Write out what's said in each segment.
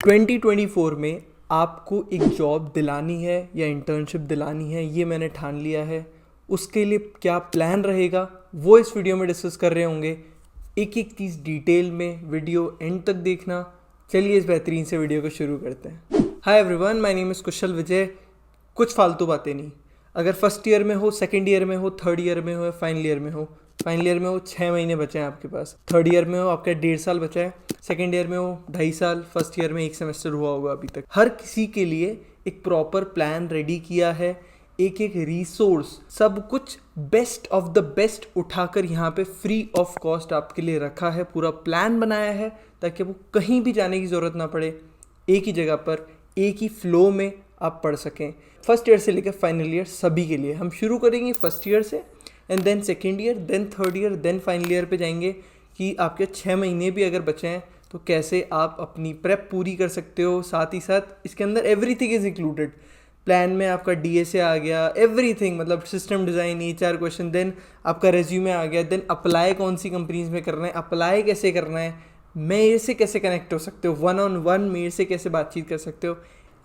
2024 में आपको एक जॉब दिलानी है या इंटर्नशिप दिलानी है, ये मैंने ठान लिया है। उसके लिए क्या प्लान रहेगा वो इस वीडियो में डिस्कस कर रहे होंगे। एक एक चीज़ डिटेल में, वीडियो एंड तक देखना। चलिए इस बेहतरीन से वीडियो को शुरू करते हैं। Hi everyone, my name is Kushal Vijay. कुछ फालतू बातें नहीं। अगर फर्स्ट ईयर में हो, सेकेंड ईयर में हो, थर्ड ईयर में हो या फाइनल ईयर में हो, 6 महीने बचे हैं आपके पास। थर्ड ईयर में हो, आपका 1.5 साल बचा है। सेकेंड ईयर में हो, 2.5 साल। फर्स्ट ईयर में 1 सेमेस्टर हुआ होगा अभी तक। हर किसी के लिए एक प्रॉपर प्लान रेडी किया है, एक एक रिसोर्स, सब कुछ बेस्ट ऑफ द बेस्ट उठाकर यहाँ पे फ्री ऑफ कॉस्ट आपके लिए रखा है। पूरा प्लान बनाया है ताकि वो कहीं भी जाने की ज़रूरत ना पड़े, एक ही जगह पर एक ही फ्लो में आप पढ़ सकें। फर्स्ट ईयर से लेकर फाइनल ईयर सभी के लिए। हम शुरू करेंगे फर्स्ट ईयर से, and then second year, then third year, then final year पे जाएंगे कि आपके 6 महीने भी अगर बचे हैं तो कैसे आप अपनी प्रेप पूरी कर सकते हो। साथ ही साथ इसके अंदर एवरीथिंग इज़ इंक्लूडेड। प्लान में आपका डीएसए आ गया, एवरीथिंग, मतलब system design, HR question, then आपका रेज्यूमे आ गया, देन अप्लाई कौन सी कंपनीज में करना है, अप्लाई कैसे करना है, मेरे से कैसे कनेक्ट हो सकते हो, 1-on-1 मेरे से कैसे बातचीत कर सकते हो।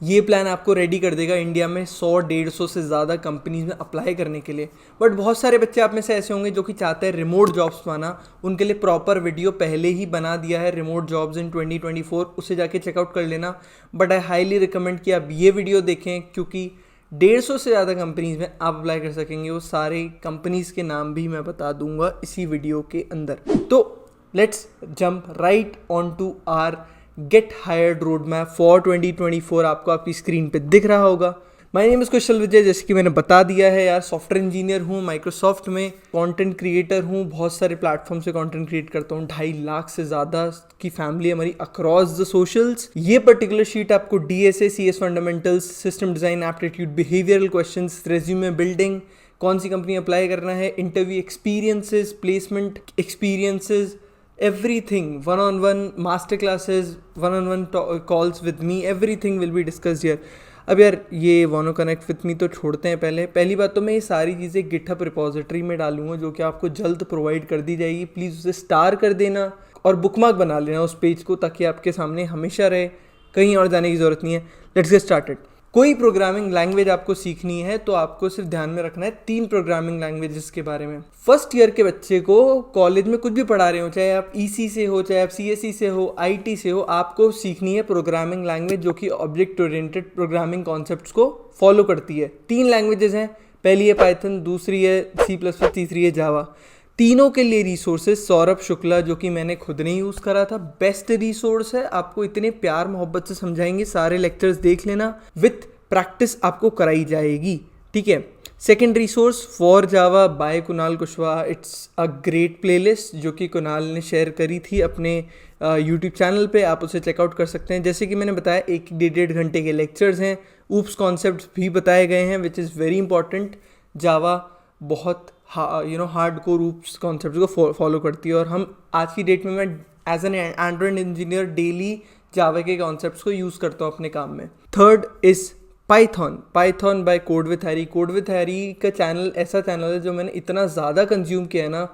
ये प्लान आपको रेडी कर देगा इंडिया में 100-150 से ज़्यादा कंपनीज में अप्लाई करने के लिए। बट बहुत सारे बच्चे आप में से ऐसे होंगे जो कि चाहते हैं रिमोट जॉब्स पाना। उनके लिए प्रॉपर वीडियो पहले ही बना दिया है, रिमोट जॉब्स इन 2024, उसे जाके चेकआउट कर लेना। बट आई हाईली रिकमेंड कि आप ये वीडियो देखें, क्योंकि 150 से ज़्यादा कंपनीज में आप अप्लाई कर सकेंगे। वो सारे कंपनीज के नाम भी मैं बता दूंगा इसी वीडियो के अंदर। तो let's jump right on to our get hired road map for 2024। आपको आपकी स्क्रीन पे दिख रहा होगा। My name is Kushal Vijay. जैसे कि मैंने बता दिया है यार, सॉफ्टवेयर इंजीनियर हूँ माइक्रोसॉफ्ट में, कंटेंट क्रिएटर हूँ, बहुत सारे प्लेटफॉर्म से कंटेंट क्रिएट करता हूँ। 2.5 लाख से ज़्यादा की फैमिली हमारी अक्रॉस द सोशल्स। ये पर्टिकुलर शीट आपको DSA, CS fundamentals, system design, aptitude, behavioural questions, resume building, कौन सी कंपनी अप्लाई करना है, interview experiences, placement experiences, everything, 1-on-1 master classes, 1-on-1 calls with me, everything will be discussed here। अब यार ये वानो connect with me तो छोड़ते हैं। पहली बात तो मैं ये सारी चीज़ें गिटहब रिपोजिटरी में डालूंगा, जो कि आपको जल्द प्रोवाइड कर दी जाएगी। प्लीज़ उसे स्टार कर देना और बुकमार्क बना लेना उस पेज को, ताकि आपके सामने हमेशा रहे, कहीं और जाने की ज़रूरत नहीं है। Let's get started. कोई प्रोग्रामिंग लैंग्वेज आपको सीखनी है तो आपको सिर्फ ध्यान में रखना है 3 प्रोग्रामिंग लैंग्वेजेस के बारे में। फर्स्ट ईयर के बच्चे को कॉलेज में कुछ भी पढ़ा रहे हो, चाहे आप ईसी से हो, चाहे आप सीएसई से हो, आईटी से हो, आपको सीखनी है प्रोग्रामिंग लैंग्वेज जो कि ऑब्जेक्ट ओरिएंटेड प्रोग्रामिंग कॉन्सेप्ट्स को फॉलो करती है। 3 लैंग्वेजेस हैं, पहली है पाइथन, दूसरी है C++, तीसरी है जावा। तीनों के लिए रिसोर्सेज सौरभ शुक्ला, जो कि मैंने खुद ने यूज़ करा था, बेस्ट रिसोर्स है। आपको इतने प्यार मोहब्बत से समझाएंगे, सारे लेक्चर्स देख लेना, विथ प्रैक्टिस आपको कराई जाएगी, ठीक है। Second resource for Java by Kunal Kushwaha. It's a great playlist जो कि कुणाल ने शेयर करी थी अपने यूट्यूब चैनल पे, आप उसे चेकआउट कर सकते हैं। जैसे कि मैंने बताया, 1-1.5 घंटे के लेक्चर्स हैं, ऊप्स कॉन्सेप्ट्स भी बताए गए हैं, which is very important. Java बहुत हार्ड कोर ऊप्स कॉन्सेप्ट को फॉलो करती है, और हम आज की डेट में, मैं as an Android engineer daily Java के कॉन्सेप्ट्स को यूज़ करता हूँ अपने काम में। Third is Python by Code With Harry. Code With Harry का चैनल ऐसा चैनल है जो मैंने इतना ज़्यादा कंज्यूम किया है ना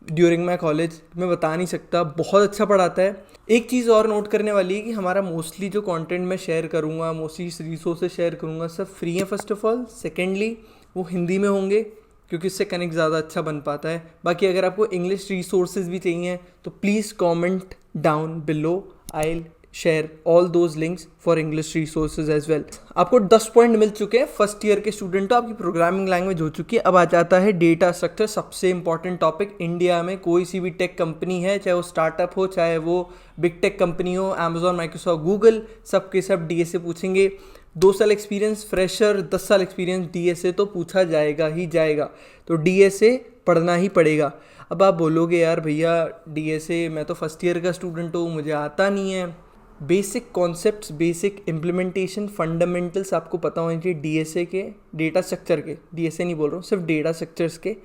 ड्यूरिंग माई कॉलेज, मैं बता नहीं सकता। बहुत अच्छा पढ़ाता है। एक चीज़ और नोट करने वाली है कि हमारा मोस्टली जो कंटेंट मैं शेयर करूँगा, मोस्टली रिसोर्सेज शेयर करूँगा, सब फ्री हैं फर्स्ट ऑफ ऑल। सेकेंडली वो हिंदी में होंगे, क्योंकि इससे कनेक्ट ज़्यादा अच्छा बन पाता है। बाकी अगर आपको इंग्लिश रिसोर्सेज भी चाहिए तो please comment down below, I share all those links for English resources as well. आपको 10 पॉइंट मिल चुके हैं फर्स्ट ईयर के स्टूडेंट, तो आपकी प्रोग्रामिंग लैंग्वेज हो चुकी है। अब आ जाता है डेटा स्ट्रक्चर, सबसे इंपॉर्टेंट टॉपिक। इंडिया में कोई सी भी टेक कंपनी है, चाहे वो स्टार्टअप हो, चाहे वो बिग टेक कंपनी हो, अमेजॉन, माइक्रोसॉफ्ट, गूगल, सबके सब डीएसए पूछेंगे। 2 साल एक्सपीरियंस फ्रेशर, 10 साल एक्सपीरियंस, डीएसए तो पूछा जाएगा ही जाएगा। तो डीएसए पढ़ना ही पड़ेगा। अब आप बोलोगे यार भैया डीएसए, मैं तो फर्स्ट ईयर का स्टूडेंट हूँ, मुझे आता नहीं है। Basic concepts, basic implementation, fundamentals आपको पता होने चाहिए डीएसए के, डेटा स्ट्रक्चर के। डीएसए नहीं बोल रहा हूँ, सिर्फ डेटा स्ट्रक्चर्स के।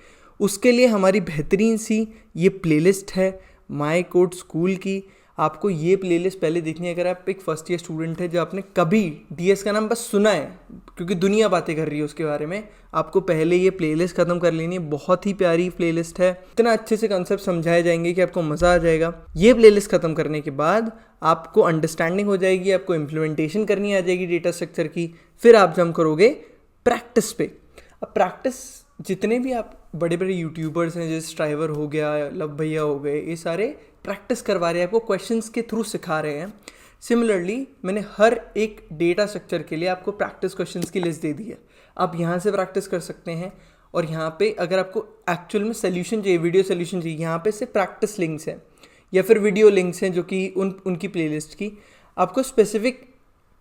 उसके लिए हमारी बेहतरीन सी ये प्लेलिस्ट है माय कोड स्कूल की। आपको ये प्लेलिस्ट पहले देखनी है। अगर आप एक फर्स्ट ईयर स्टूडेंट है जो आपने कभी डीएस का नाम बस सुना है, क्योंकि दुनिया बातें कर रही है उसके बारे में, आपको पहले ये प्लेलिस्ट ख़त्म कर लेनी है। बहुत ही प्यारी प्लेलिस्ट है, इतना अच्छे से कंसेप्ट समझाए जाएंगे कि आपको मज़ा आ जाएगा। ये प्लेलिस्ट ख़त्म करने के बाद आपको अंडरस्टैंडिंग हो जाएगी, आपको इम्प्लीमेंटेशन करनी आ जाएगी डेटा स्ट्रक्चर की। फिर आप जंप करोगे प्रैक्टिस पे। अब प्रैक्टिस जितने भी आप बड़े बड़े यूट्यूबर्स हैं, जैसे स्ट्राइवर हो गया, लव भैया हो गए, ये सारे प्रैक्टिस करवा रहे हैं आपको, क्वेश्चंस के थ्रू सिखा रहे हैं। सिमिलरली मैंने हर एक डेटा स्ट्रक्चर के लिए आपको प्रैक्टिस क्वेश्चंस की लिस्ट दे दी है। आप यहाँ से प्रैक्टिस कर सकते हैं, और यहाँ पे अगर आपको एक्चुअल में सोल्यूशन चाहिए, वीडियो सोल्यूशन चाहिए, यहाँ पे से प्रैक्टिस लिंक्स हैं या फिर वीडियो लिंक्स हैं जो कि उनकी प्लेलिस्ट की। आपको स्पेसिफिक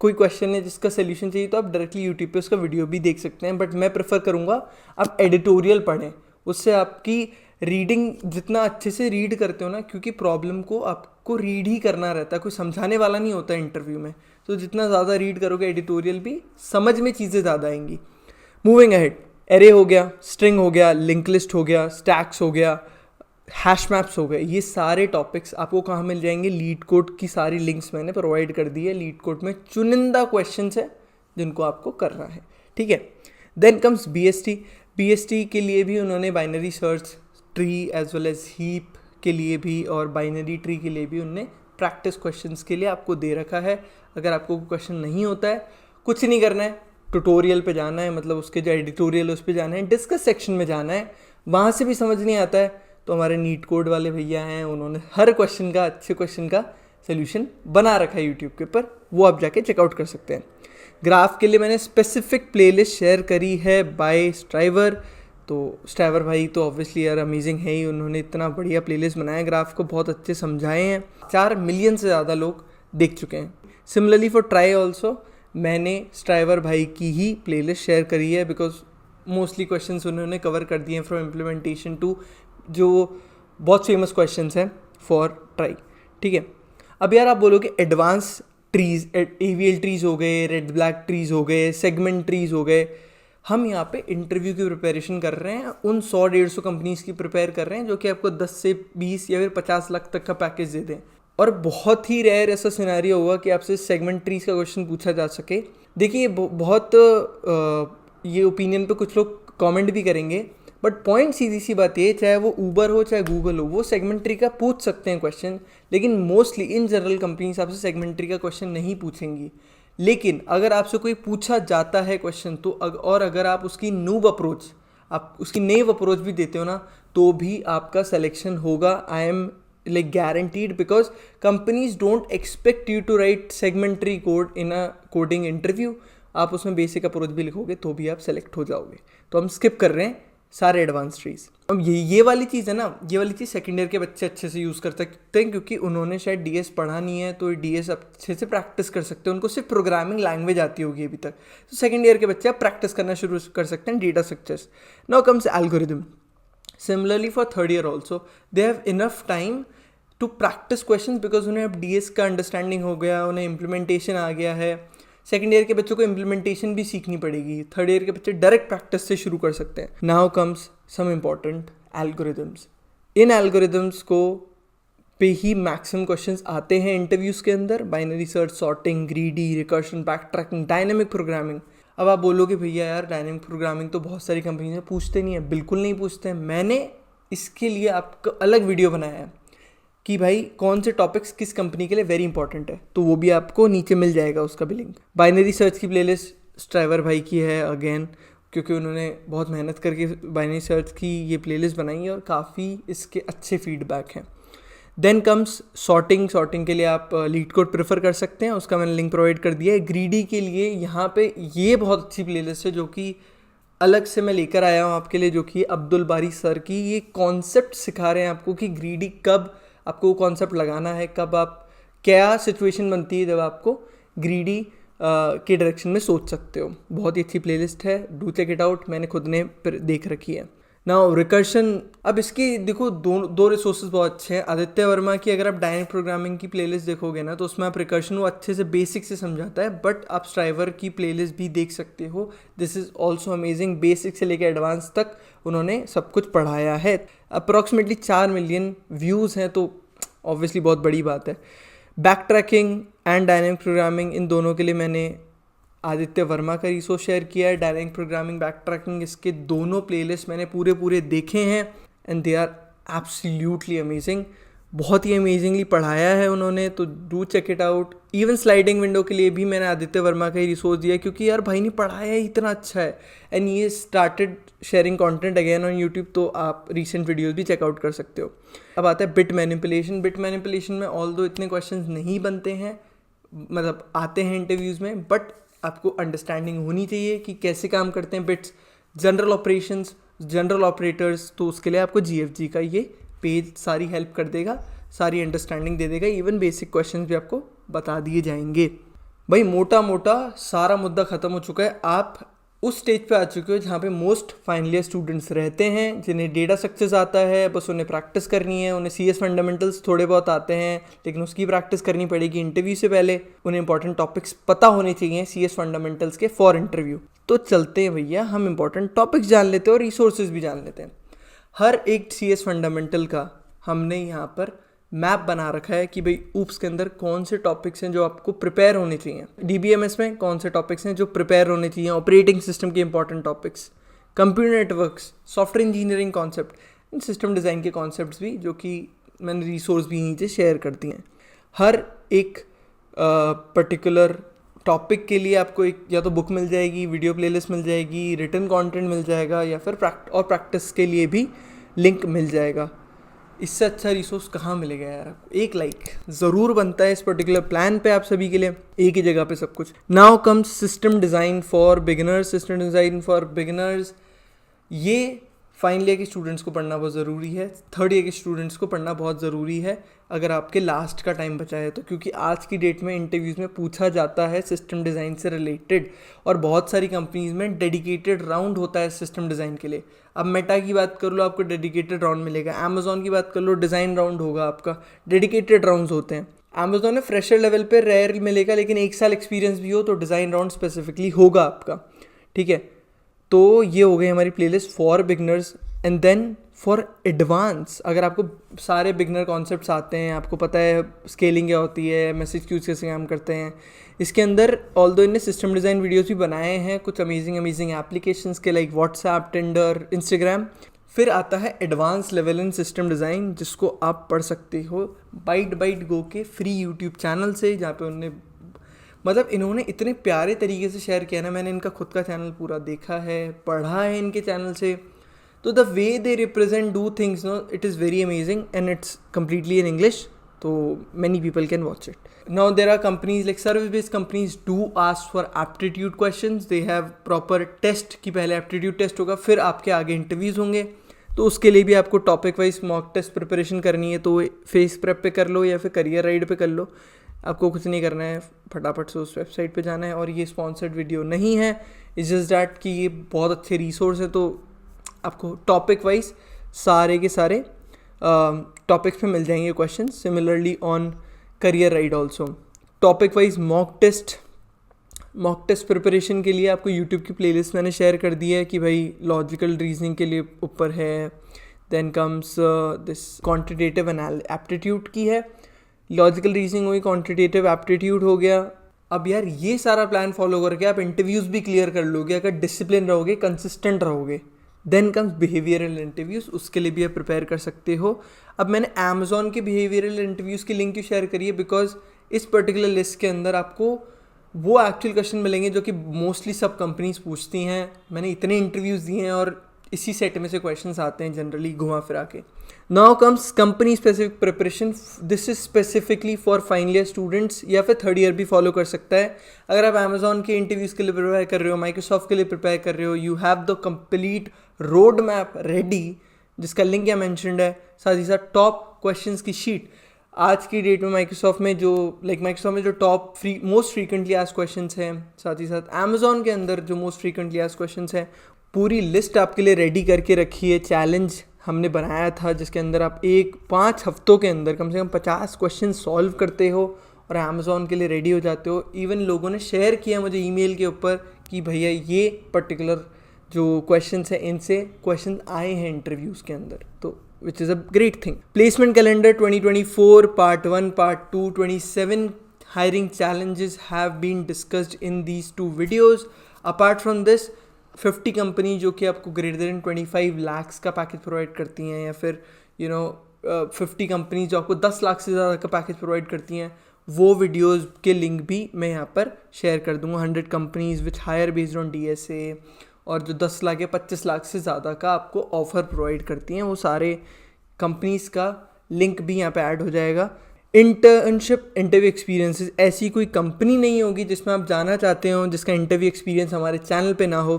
कोई क्वेश्चन है जिसका सोल्यूशन चाहिए तो आप डायरेक्टली यूट्यूब पे उसका वीडियो भी देख सकते हैं, बट मैं प्रेफर करूँगा आप एडिटोरियल पढ़ें। उससे आपकी रीडिंग जितना अच्छे से रीड करते हो ना, क्योंकि प्रॉब्लम को आपको रीड ही करना रहता है, कोई समझाने वाला नहीं होता इंटरव्यू में, तो जितना ज़्यादा रीड करोगे एडिटोरियल भी, समझ में चीज़ें ज़्यादा आएंगी। मूविंग अहेड, एरे हो गया, स्ट्रिंग हो गया, लिंक लिस्ट हो गया, स्टैक्स हो गया, हैश मैप्स हो गए, ये सारे टॉपिक्स आपको कहाँ मिल जाएंगे? लीड कोड की सारी लिंक्स मैंने प्रोवाइड कर दी है। लीड कोड में चुनिंदा क्वेश्चंस है जिनको आपको करना है, ठीक है। Then comes BST। BST के लिए भी उन्होंने binary search tree as well as heap के लिए भी और बाइनरी ट्री के लिए भी उन्होंने प्रैक्टिस क्वेश्चंस के लिए आपको दे रखा है। अगर आपको कोई क्वेश्चन नहीं होता है, कुछ नहीं करना है, ट्यूटोरियल पे जाना है, मतलब उसके जो एडिटोरियल उस पर जाना है, डिस्कस सेक्शन में जाना है। वहाँ से भी समझ नहीं आता है तो हमारे नीट कोड वाले भैया हैं, उन्होंने हर क्वेश्चन का, अच्छे क्वेश्चन का सोल्यूशन बना रखा है यूट्यूब के ऊपर, वो आप जाके चेकआउट कर सकते हैं। ग्राफ के लिए मैंने स्पेसिफिक प्लेलिस्ट शेयर करी है बाय स्ट्राइवर। तो स्ट्राइवर भाई तो ऑब्वियसली यार अमेजिंग है ही, उन्होंने इतना बढ़िया प्लेलिस्ट बनाया, ग्राफ को बहुत अच्छे समझाए हैं। 4 मिलियन से ज़्यादा लोग देख चुके हैं। सिमिलरली फॉर ट्राई ऑल्सो मैंने स्ट्राइवर भाई की ही प्लेलिस्ट शेयर करी है, बिकॉज मोस्टली क्वेश्चंस उन्होंने कवर कर दिए हैं फ्रॉम इम्प्लीमेंटेशन टू जो बहुत फेमस क्वेश्चंस हैं फॉर ट्राई, ठीक है। अब यार आप बोलोगे एडवांस ट्रीज, AVL ट्रीज हो गए, रेड ब्लैक ट्रीज हो गए, सेगमेंट ट्रीज हो गए। हम यहाँ पे इंटरव्यू की प्रिपरेशन कर रहे हैं, उन 100-150 कंपनीज की प्रिपेयर कर रहे हैं जो कि आपको 10 से 20 या फिर 50 लाख तक का पैकेज दे दें। और बहुत ही रेयर ऐसा सिनेरियो होगा कि आपसे सेगमेंट ट्रीज का क्वेश्चन पूछा जा सके। देखिए बहुत ये ओपिनियन पे कुछ लोग कमेंट भी करेंगे, बट पॉइंट सीधी सी बात ये, चाहे वो ऊबर हो चाहे गूगल हो, वो सेगमेंट ट्री का पूछ सकते हैं क्वेश्चन, लेकिन मोस्टली इन जनरल कंपनीज आपसे सेगमेंट ट्री का क्वेश्चन नहीं पूछेंगी। लेकिन अगर आपसे कोई पूछा जाता है क्वेश्चन तो और अगर आप उसकी नूब अप्रोच, आप उसकी नेव अप्रोच भी देते हो ना, तो भी आपका सिलेक्शन होगा। I am like guaranteed, because companies don't expect you to write segmentary code in a coding interview। आप उसमें बेसिक अप्रोच भी लिखोगे तो भी आप सेलेक्ट हो जाओगे। तो हम स्किप कर रहे हैं सारे एडवांस ट्रीज। अब ये वाली चीज़ है ना, ये वाली चीज़ सेकेंड ईयर के बच्चे अच्छे से यूज़ कर सकते हैं, क्योंकि उन्होंने शायद DS पढ़ा नहीं है, तो DS अच्छे से प्रैक्टिस कर सकते हैं। उनको सिर्फ प्रोग्रामिंग लैंग्वेज आती होगी अभी तक, तो सेकेंड ईयर के बच्चे आप प्रैक्टिस करना शुरू कर सकते हैं data structures. Now comes algorithm. Similarly for third year also they have enough time to practice questions, because उन्हें अब DS का अंडरस्टैंडिंग हो गया, उन्हें इम्प्लीमेंटेशन आ गया है। सेकेंड ईयर के बच्चों को इम्प्लीमेंटेशन भी सीखनी पड़ेगी, थर्ड ईयर के बच्चे डायरेक्ट प्रैक्टिस से शुरू कर सकते हैं। Now comes some important algorithms. इन एल्गोरिदम्स को पे ही मैक्सिमम क्वेश्चंस आते हैं इंटरव्यूज़ के अंदर। Binary search, sorting, greedy, recursion, backtracking, dynamic programming. अब आप बोलोगे भैया यार डायनेमिक प्रोग्रामिंग तो बहुत सारी कंपनीज में पूछते नहीं है। बिल्कुल नहीं पूछते हैं। मैंने इसके लिए आपका अलग वीडियो बनाया है कि भाई कौन से टॉपिक्स किस कंपनी के लिए वेरी इंपॉर्टेंट है, तो वो भी आपको नीचे मिल जाएगा उसका भी लिंक। बाइनरी सर्च की प्लेलिस्ट स्ट्राइवर भाई की है अगेन, क्योंकि उन्होंने बहुत मेहनत करके बाइनरी सर्च की ये प्लेलिस्ट बनाई है और काफ़ी इसके अच्छे फीडबैक हैं। देन कम्स सॉर्टिंग के लिए आप लीड कोड प्रेफर कर सकते हैं, उसका मैंने लिंक प्रोवाइड कर दिया है। ग्रीडी के लिए यहाँ पे ये बहुत अच्छी प्लेलिस्ट है जो कि अलग से मैं लेकर आया हूँ आपके लिए, जो कि अब्दुल बारी सर की। ये कॉन्सेप्ट सिखा रहे हैं आपको कि ग्रीडी कब आपको कॉन्सेप्ट लगाना है, कब आप क्या सिचुएशन बनती है जब आपको ग्रीडी के डायरेक्शन में सोच सकते हो। बहुत ही अच्छी प्लेलिस्ट है, डू चेक इट आउट, मैंने खुद ने देख रखी है। नाउ रिकर्शन, अब इसकी देखो दो रिसोर्सेज बहुत अच्छे हैं। आदित्य वर्मा की अगर आप डायनेमिक प्रोग्रामिंग की प्लेलिस्ट देखोगे ना, तो उसमें आप रिकर्शन वो अच्छे से बेसिक से समझाता है, बट आप स्ट्राइवर की प्लेलिस्ट भी देख सकते हो। This is also amazing, basic से लेकर एडवांस तक उन्होंने सब कुछ पढ़ाया है। अप्रॉक्सीमेटली 4 मिलियन व्यूज़ हैं, तो ऑब्वियसली बहुत बड़ी बात है। Backtracking and dynamic programming, इन दोनों के लिए मैंने आदित्य वर्मा का रिसोर्स शेयर किया है, डायनामिक प्रोग्रामिंग, बैक ट्रैकिंग, इसके दोनों प्लेलिस्ट मैंने पूरे देखे हैं and they are absolutely amazing. बहुत ही अमेजिंगली पढ़ाया है उन्होंने, तो do check it out. Even sliding window के लिए भी मैंने आदित्य वर्मा का ही रिसोर्स दिया, क्योंकि यार भाई ने पढ़ाया ही इतना अच्छा है एंड ये started sharing content again on YouTube, तो आप रीसेंट वीडियोस भी चेकआउट कर सकते हो। अब आता है बिट मैनिपुलेशन। बिट मैनिपुलेशन में ऑल्दो इतने क्वेश्चंस नहीं बनते हैं, मतलब आते हैं इंटरव्यूज़ में, बट आपको अंडरस्टैंडिंग होनी चाहिए कि कैसे काम करते हैं bits, general operations, general operators. तो उसके लिए आपको GFG का ये पेज सारी हेल्प कर देगा, सारी अंडरस्टैंडिंग दे देगा, इवन बेसिक क्वेश्चंस भी आपको बता दिए जाएंगे। भाई मोटा मोटा सारा मुद्दा ख़त्म हो चुका है। आप उस स्टेज पे आ चुके हो जहाँ पे मोस्ट फाइनल ईयर स्टूडेंट्स रहते हैं, जिन्हें डेटा स्ट्रक्चर्स आता है, बस उन्हें प्रैक्टिस करनी है। उन्हें CS फंडामेंटल्स थोड़े बहुत आते हैं, लेकिन उसकी प्रैक्टिस करनी पड़ेगी इंटरव्यू से पहले। उन्हें इंपॉर्टेंट टॉपिक्स पता होने चाहिए CS फंडामेंटल्स के फॉर इंटरव्यू। तो चलते हैं भैया, हम इंपॉर्टेंट टॉपिक्स जान लेते हैं और रिसोर्सेज भी जान लेते हैं। हर एक CS फंडामेंटल का हमने यहाँ पर मैप बना रखा है कि भाई ऊप्स के अंदर कौन से टॉपिक्स हैं जो आपको प्रिपेयर होने चाहिए, DBMS में कौन से टॉपिक्स हैं जो प्रिपेयर होने चाहिए, ऑपरेटिंग सिस्टम के important topics, computer networks, software engineering concept, system design के कॉन्सेप्ट्स भी, जो कि मैंने रिसोर्स भी नीचे शेयर कर दिए हैं। हर एक पर्टिकुलर टॉपिक के लिए आपको एक या तो बुक मिल जाएगी, वीडियो प्लेलिस्ट मिल जाएगी, रिटन कंटेंट मिल जाएगा, या फिर प्रैक्टिस के लिए भी लिंक मिल जाएगा। इससे अच्छा रिसोर्स कहाँ मिलेगा यार आपको। एक लाइक ज़रूर बनता है इस पर्टिकुलर प्लान पे आप सभी के लिए, एक ही जगह पे सब कुछ। Now comes system design for beginners. System design for beginners ये फाइनल ईयर के स्टूडेंट्स को पढ़ना बहुत ज़रूरी है, थर्ड ईयर के स्टूडेंट्स को पढ़ना बहुत ज़रूरी है अगर आपके लास्ट का टाइम बचा है तो, क्योंकि आज की डेट में इंटरव्यूज़ में पूछा जाता है सिस्टम डिज़ाइन से रिलेटेड, और बहुत सारी कंपनीज़ में डेडिकेटेड राउंड होता है सिस्टम डिज़ाइन के लिए। अब मेटा की बात कर लो, आपको डेडिकेटेड राउंड मिलेगा। अमेजोन की बात कर लो, डिज़ाइन राउंड होगा आपका, डेडिकेटेड राउंड्स होते हैं। अमेजोन में फ्रेशर लेवल पे रेयर मिलेगा, लेकिन 1 साल एक्सपीरियंस भी हो तो डिज़ाइन राउंड स्पेसिफिकली होगा आपका, ठीक है। तो ये हो गई हमारी playlist for beginners. And then for advance, अगर आपको सारे बिगनर कॉन्सेप्ट्स आते हैं, आपको पता है स्केलिंग क्या होती है, मैसेज क्यूज कैसे काम करते हैं, इसके अंदर ऑल्दो इनने सिस्टम डिज़ाइन वीडियोस भी बनाए हैं कुछ अमेजिंग एप्लीकेशंस के, लाइक व्हाट्सएप, टिंडर, इंस्टाग्राम। फिर आता है advance level in system design, जिसको आप पढ़ सकते हो बाइट गो के फ्री यूट्यूब चैनल से, जहाँ पे उन्होंने मतलब इन्होंने इतने प्यारे तरीके से शेयर किया ना। मैंने इनका खुद का चैनल पूरा देखा है, पढ़ा है इनके चैनल से, तो the way they represent do things no, it is very amazing and it's completely in English, तो many people can watch it. Now there are companies like service based companies do ask for aptitude questions, they have proper test कि पहले aptitude test होगा, फिर आपके आगे interviews होंगे। तो उसके लिए भी आपको topic wise mock test preparation करनी है, तो फेस प्रेप पे कर लो या फिर करियर राइड पे कर लो। आपको कुछ नहीं करना है, फटाफट से उस वेबसाइट पे जाना है। और ये स्पॉन्सर्ड वीडियो नहीं है, इट्स जस्ट दैट कि ये बहुत अच्छे रिसोर्स है, तो आपको टॉपिक वाइज सारे के सारे टॉपिक्स पे मिल जाएंगे question. Similarly on career ride also topic wise mock test preparation के लिए आपको यूट्यूब की प्लेलिस्ट मैंने शेयर कर दी है कि भाई लॉजिकल रीजनिंग के लिए ऊपर है, then comes this quantitative aptitude की है, लॉजिकल रीजनिंग हुई, क्वांटिटेटिव एप्टीट्यूड हो गया। अब यार ये सारा प्लान फॉलो करके आप इंटरव्यूज़ भी क्लियर कर लोगे अगर डिसिप्लिन रहोगे, कंसिस्टेंट रहोगे। देन कम्स बिहेवियरल इंटरव्यूज़, उसके लिए भी आप प्रिपेयर कर सकते हो। अब मैंने अमेजोन के बिहेवियरल इंटरव्यूज़ की लिंक क्यों शेयर करी है, बिकॉज इस पर्टिकुलर लिस्ट के अंदर आपको वो एक्चुअल क्वेश्चन मिलेंगे जो कि मोस्टली सब कंपनीज पूछती हैं। मैंने इतने इंटरव्यूज़ दिए हैं और इसी सेट में से क्वेश्चंस आते हैं जनरली घुमा फिरा के। Now comes company specific preparation, this is specifically for final year students या फिर थर्ड ईयर भी फॉलो कर सकता है। अगर आप अमेजोन के इंटरव्यूज़ के लिए प्रिपेयर कर रहे हो, माइक्रोसॉफ्ट के लिए प्रिपेयर कर रहे हो, you have the complete road map ready, जिसका लिंक यहाँ मैंशनड है, साथ ही साथ टॉप क्वेश्चंस की शीट। आज की डेट में माइक्रोसॉफ्ट में जो top most frequently asked questions हैं, साथ ही साथ अमेजोन के अंदर जो मोस्ट फ्रीक्वेंटली आस्क्ड क्वेश्चंस हैं, पूरी लिस्ट आपके लिए रेडी करके रखी है। चैलेंज हमने बनाया था जिसके अंदर आप 5 हफ्तों के अंदर कम से कम 50 क्वेश्चन सॉल्व करते हो और अमेजोन के लिए रेडी हो जाते हो। इवन लोगों ने शेयर किया मुझे ईमेल के ऊपर कि भैया ये पर्टिकुलर जो क्वेश्चंस हैं इनसे क्वेश्चन आए हैं इंटरव्यूज़ के अंदर, तो which is a great thing. Placement calendar 2024 part 1 part 2 27 hiring challenges have been discussed in these two videos. Apart from this, 50 company जो कि आपको ग्रेटर देन 25 lakhs का पैकेज प्रोवाइड करती हैं, या फिर 50 कंपनी जो आपको 10 लाख से ज़्यादा का पैकेज प्रोवाइड करती हैं, वो वीडियोस के लिंक भी मैं यहाँ पर शेयर कर दूँगा. 100 companies which hire based on DSA, और जो 10 लाख या 25 लाख से ज़्यादा का आपको ऑफ़र प्रोवाइड करती हैं, वो सारे कंपनीज़ का लिंक भी यहाँ पे ऐड हो जाएगा. इंटर्नशिप इंटरव्यू एक्सपीरियंसेस, ऐसी कोई कंपनी नहीं होगी जिसमें आप जाना चाहते हो जिसका इंटरव्यू एक्सपीरियंस हमारे चैनल पे ना हो.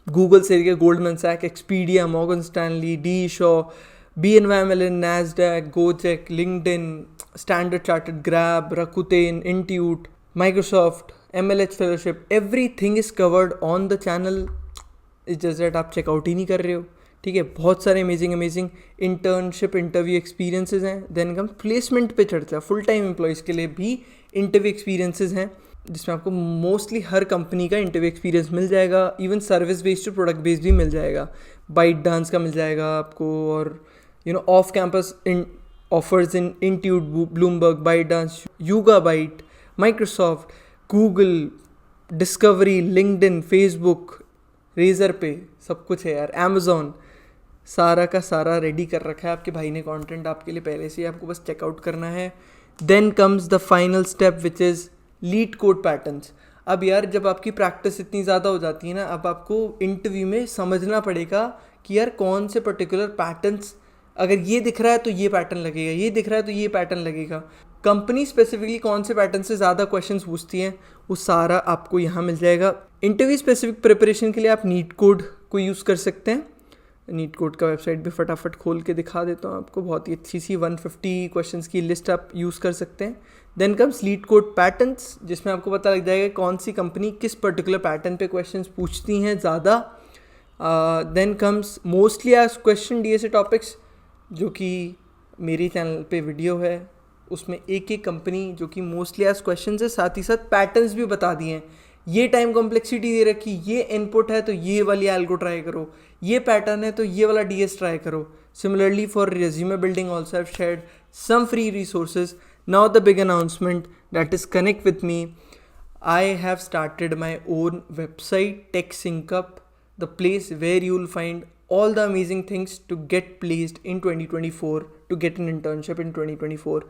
गूगल से लेकर Goldman Sachs, Expedia, Morgan Stanley, D Shaw, BNY Mellon, NASDAQ, Gojek, LinkedIn, Standard Chartered, Grab, Rakuten, Intuit, Microsoft, MLH Fellowship, everything is covered on the channel. It's just that आप checkout ही नहीं कर रहे हो. ठीक है, बहुत सारे अमेजिंग इंटर्नशिप इंटरव्यू एक्सपीरियंसेस हैं. देन कम प्लेसमेंट पे चर्चा, फुल टाइम एम्प्लॉयज़ के लिए भी इंटरव्यू एक्सपीरियंसेस हैं, जिसमें आपको मोस्टली हर कंपनी का इंटरव्यू एक्सपीरियंस मिल जाएगा. Even service based to product based भी मिल जाएगा. बाइट डांस का मिल जाएगा आपको, और off campus offers in Intuit, Bloomberg, ByteDance, YugaByte, Microsoft, Google, Discovery, LinkedIn, Facebook, Razorpay, सब कुछ है यार. अमेजोन, सारा का सारा रेडी कर रखा है आपके भाई ने कंटेंट आपके लिए पहले से, आपको बस चेकआउट करना है. Then comes the final step which is LeetCode patterns. अब यार जब आपकी प्रैक्टिस इतनी ज़्यादा हो जाती है ना, अब आपको इंटरव्यू में समझना पड़ेगा कि यार कौन से पर्टिकुलर पैटर्न्स, अगर ये दिख रहा है तो ये पैटर्न लगेगा, ये दिख रहा है तो ये पैटर्न लगेगा. कंपनी स्पेसिफिकली कौन से पैटर्न से ज़्यादा क्वेश्चंस पूछती हैं, वो सारा आपको यहाँ मिल जाएगा. इंटरव्यू स्पेसिफिक प्रिपरेशन के लिए आप नीट कोड को यूज़ कर सकते हैं. नीट कोड का वेबसाइट भी फटाफट खोल के दिखा देता हूँ आपको. बहुत ही अच्छी सी 150 क्वेश्चंस की लिस्ट आप यूज़ कर सकते हैं. Then comes LeetCode patterns, जिसमें आपको पता लग जाएगा कौन सी कंपनी किस पर्टिकुलर पैटर्न पे क्वेश्चंस पूछती हैं ज़्यादा. Then comes mostly asked question DSA topics, जो कि मेरे चैनल पे वीडियो है, उसमें एक एक कंपनी जो कि मोस्टली आस्क्ड क्वेश्चन है, साथ ही साथ पैटर्न्स भी बता दिए हैं. ये टाइम कॉम्प्लेक्सिटी दे रखी, ये इनपुट है तो ये वाली एल्गो ट्राई करो, ये पैटर्न है तो ये वाला DS ट्राई करो. Similarly for resume building also have shared some free resources. Now the big announcement, that is connect with me. I have started my own website, TechSyncUp, the place where you will find all the amazing things to get placed in 2024, to get an internship in 2024.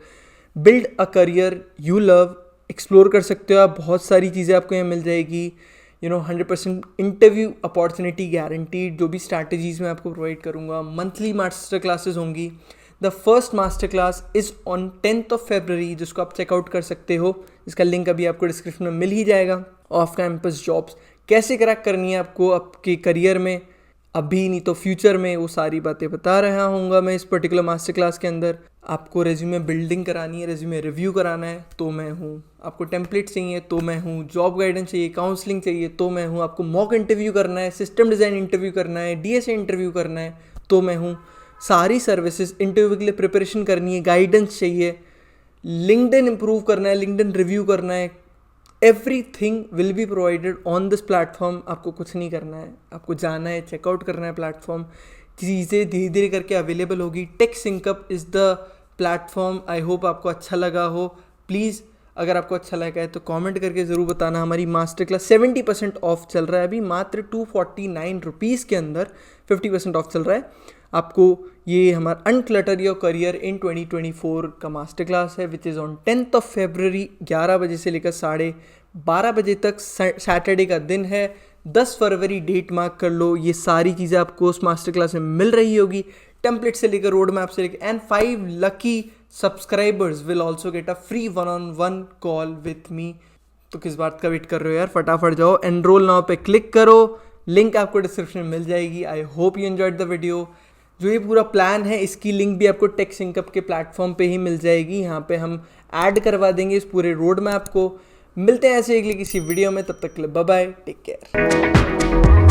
Build a career you love. Explore कर सकते हो आप, बहुत सारी चीज़ें आपको यहाँ मिल जाएगी. 100% इंटरव्यू अपॉर्चुनिटी गारंटीड. जो भी स्ट्रैटेजीज़ मैं आपको प्रोवाइड करूँगा, मंथली मास्टर क्लासेस होंगी. The first master class is on 10th of February, जिसको आप चेकआउट कर सकते हो. इसका लिंक अभी आपको डिस्क्रिप्शन में मिल ही जाएगा. ऑफ कैंपस जॉब्स कैसे क्रैक करनी है आपको आपके करियर में, अभी नहीं तो फ्यूचर में, वो सारी बातें बता रहा हूँगा मैं इस पर्टिकुलर मास्टर क्लास के अंदर. आपको रेज्यूमे बिल्डिंग करानी है, रेज्यूमे रिव्यू कराना है तो मैं हूँ. आपको टेम्पलेट चाहिए तो मैं हूँ. जॉब गाइडेंस चाहिए, काउंसलिंग चाहिए तो मैं हूँ. आपको मॉक इंटरव्यू करना है, सिस्टम डिज़ाइन इंटरव्यू करना है, DSA इंटरव्यू करना है तो मैं हूँ. सारी सर्विसेज, इंटरव्यू के लिए प्रिपरेशन करनी है, गाइडेंस चाहिए, लिंक्डइन इंप्रूव करना है, लिंक्डइन रिव्यू करना है, everything will be provided on this platform. आपको कुछ नहीं करना है, आपको जाना है, चेकआउट करना है प्लेटफॉर्म. चीज़ें धीरे धीरे करके अवेलेबल होगी. TechSyncUp is the platform. I hope आपको अच्छा लगा हो. प्लीज़ अगर आपको अच्छा लगा है तो कमेंट करके ज़रूर बताना. हमारी मास्टर क्लास 70% ऑफ चल रहा है अभी, मात्र 249 रुपीज़ के अंदर 50% ऑफ चल रहा है. आपको ये हमारा अनक्लटर योर करियर इन 2024 का मास्टर क्लास है, which is on 10th of February, 11 बजे से लेकर 12:30 बजे तक. सैटरडे का दिन है. 10 फरवरी डेट मार्क कर लो. ये सारी चीज़ें आपको उस मास्टर क्लास में मिल रही होगी, टेम्पलेट से लेकर, रोड मैप से लेकर. And 5 lucky subscribers will also get a free 1-on-1 call with me. तो किस बात का वेट कर रहे हो यार, फटाफट जाओ, एनरोल नाउ पे क्लिक करो. लिंक आपको डिस्क्रिप्शन में मिल जाएगी. I hope you enjoyed the video. जो ये पूरा प्लान है, इसकी लिंक भी आपको TechSyncUp के प्लेटफॉर्म पे ही मिल जाएगी. यहाँ पे हम ऐड करवा देंगे इस पूरे रोड मैप को. मिलते हैं ऐसे अगले किसी वीडियो में, तब तक के लिए बाय बाय, टेक केयर.